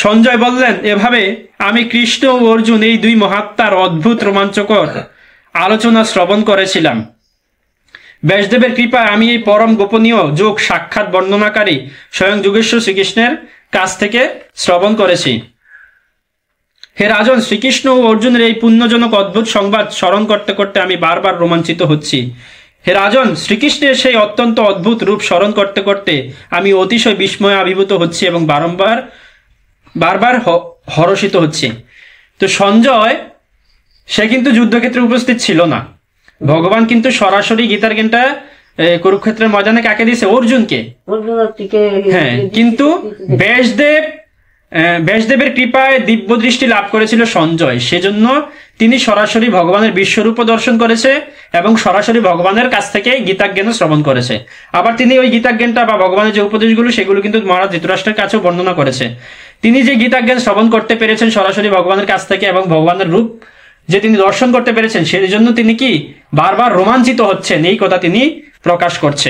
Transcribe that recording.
সঞ্জয় বললেন, এভাবে আমি কৃষ্ণ ও অর্জুন এই দুই মহাত্মার অদ্ভুত রোমাঞ্চকর আলোচনা শ্রবণ করেছিলাম। ব্যাসদেবের কৃপায় আমি এই পরম গোপনীয় যোগ সাক্ষাৎ বর্ণনাকারী স্বয়ং যোগেশ্বর শ্রীকৃষ্ণের কাছ থেকে শ্রবণ করেছি। হে রাজন, শ্রীকৃষ্ণ ও অর্জুনের এই পুণ্যজনক অদ্ভুত সংবাদ স্মরণ করতে করতে আমি বারবার রোমাঞ্চিত হচ্ছি। হে রাজন, শ্রীকৃষ্ণের সেই অত্যন্ত অদ্ভুত রূপ স্মরণ করতে করতে আমি অতিশয় বিস্ময়ে আবির্ভূত হচ্ছি এবং বারবার হরষিত হচ্ছি। তো সঞ্জয় সে কিন্তু যুদ্ধক্ষেত্রে উপস্থিত ছিল না। ভগবান কিন্তু সরাসরি গীতার জ্ঞানটা কুরুক্ষেত্রের ময়দানে কাকে দিয়েছে? অর্জুনকে। হ্যাঁ, কিন্তু ব্যাসদেবের কৃপায় দিব্য দৃষ্টি লাভ করেছিল সঞ্জয়, সেজন্য তিনি সরাসরি ভগবানের বিশ্বরূপ দর্শন করেছে এবং সরাসরি ভগবানের কাছ থেকে গীতাজ্ঞান শ্রবণ করেছে। আবার তিনি ওই গীতাজ্ঞানটা বা ভগবানের যে উপদেশগুলো সেগুলো কিন্তু মহারাজ ধৃতরাষ্ট্রের কাছেও বর্ণনা করেছে। তিনি যে গীতাজ্ঞান শ্রবণ করতে পেরেছেন সরাসরি ভগবানের কাছ থেকে এবং ভগবানের রূপ যে তিনি দর্শন করতে পেরেছেন, সেই জন্য তিনি কি বারবার রোমাঞ্চিত হচ্ছেন, এই কথা তিনি প্রকাশ করছে।